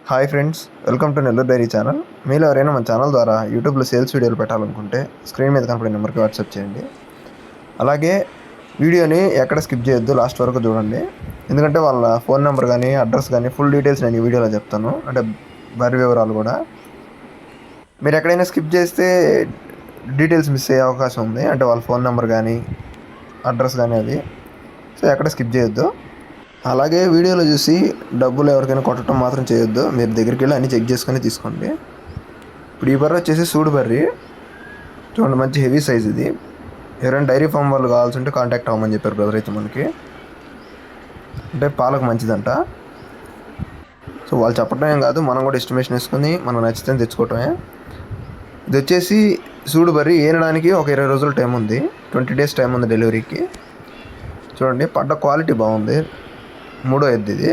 Hi friends, welcome to Nellore dairy channel. మీలో ఎవరైనా మన ఛానల్ ద్వారా యూట్యూబ్లో సేల్స్ వీడియోలు పెట్టాలనుకుంటే స్క్రీన్ మీద కనపడే నెంబర్కి వాట్సాప్ చేయండి. అలాగే వీడియోని ఎక్కడ స్కిప్ చేయొద్దు, లాస్ట్ వరకు చూడండి. ఎందుకంటే వాళ్ళ ఫోన్ నెంబర్ కానీ అడ్రస్ కానీ ఫుల్ డీటెయిల్స్ నేను ఈ వీడియోలో చెప్తాను, అంటే బరి వివరాలు కూడా. మీరు ఎక్కడైనా స్కిప్ చేస్తే డీటెయిల్స్ మిస్ అయ్యే అవకాశం ఉంది, అంటే వాళ్ళ ఫోన్ నెంబర్ కానీ అడ్రస్ కానీ అది. సో ఎక్కడ స్కిప్ చేయొద్దు. అలాగే వీడియోలో చూసి డబ్బులు ఎవరికైనా కొట్టడం మాత్రం చేయొద్దు. మీరు దగ్గరికి వెళ్ళి అన్నీ చెక్ చేసుకొని తీసుకోండి. ఇప్పుడు ఈ బర్రె వచ్చేసి సూడు బర్రి, చూడండి, మంచి హెవీ సైజ్ ఇది. ఎవరైనా డైరీ ఫామ్ వాళ్ళు కావాల్సి ఉంటే కాంటాక్ట్ అవ్వమని చెప్పారు బ్రదర్ అయితే మనకి. అంటే పాలకు మంచిదంట. సో వాళ్ళు చెప్పడం ఏం కాదు, మనం కూడా ఎస్టిమేషన్ వేసుకొని మనం నచ్చితే తెచ్చుకోవటమే. ఇది వచ్చేసి సూడు బర్రి ఏనడానికి ఒక 20 రోజుల టైం ఉంది, 20 days టైం ఉంది డెలివరీకి. చూడండి, పడ్డ క్వాలిటీ బాగుంది. 3వ ఎద్దు ఇది.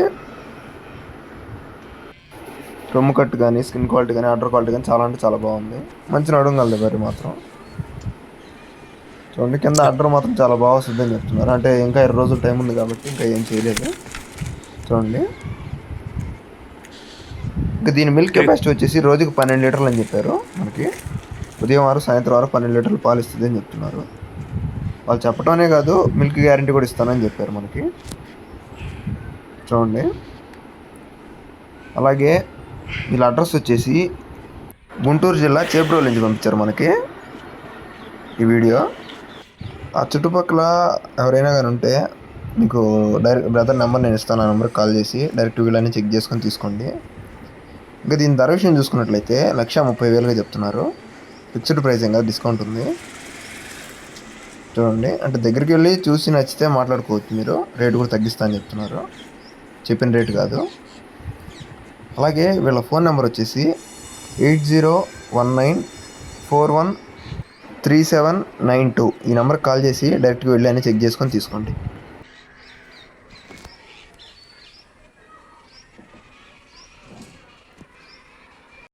రొమ్ము కట్టు కానీ స్కిన్ క్వాలిటీ కానీ అడ్డర్ క్వాలిటీ కానీ చాలా అంటే చాలా బాగుంది. మంచి నడుంగలది బర్రె మాత్రం. చూడండి, కింద అడ్డర్ మాత్రం చాలా బాగా వస్తుందని చెప్తున్నారు. అంటే ఇంకా 20 రోజుల టైం ఉంది కాబట్టి ఇంకా ఏం చేయలేదు. చూడండి, ఇంకా దీని మిల్క్ కెపాసిటీ వచ్చేసి రోజుకి 12 లీటర్లు అని చెప్పారు మనకి. ఉదయం 6 సాయంత్రం 6 12 లీటర్లు పాలు ఇస్తుంది అని చెప్తున్నారు. వాళ్ళు చెప్పడమే కాదు, మిల్క్ గ్యారంటీ కూడా ఇస్తానని చెప్పారు మనకి. చూడండి, అలాగే వీళ్ళ అడ్రస్ వచ్చేసి గుంటూరు జిల్లా చేబ్రోలు నుంచి పంపించారు మనకి ఈ వీడియో. ఆ చుట్టుపక్కల ఎవరైనా కానీ ఉంటే మీకు డైరెక్ట్ బ్రదర్ నెంబర్ నేను ఇస్తాను, ఆ నెంబర్కి కాల్ చేసి డైరెక్ట్ వీళ్ళని చెక్ చేసుకొని తీసుకోండి. ఇంకా దీని ధర విషయం చూసుకున్నట్లయితే 1,30,000గా చెప్తున్నారు. ఫిక్స్డ్ ప్రైస్ ఏం కాదు, డిస్కౌంట్ ఉంది. చూడండి, అంటే దగ్గరికి వెళ్ళి చూసి నచ్చితే మాట్లాడుకోవచ్చు మీరు. రేటు కూడా తగ్గిస్తా అని చెప్తున్నారు, చెప్పిన రేటు కాదు. అలాగే వీళ్ళ ఫోన్ నెంబర్ వచ్చేసి 8019413792. ఈ నెంబర్కి కాల్ చేసి డైరెక్ట్గా వెళ్ళి అని చెక్ చేసుకొని తీసుకోండి.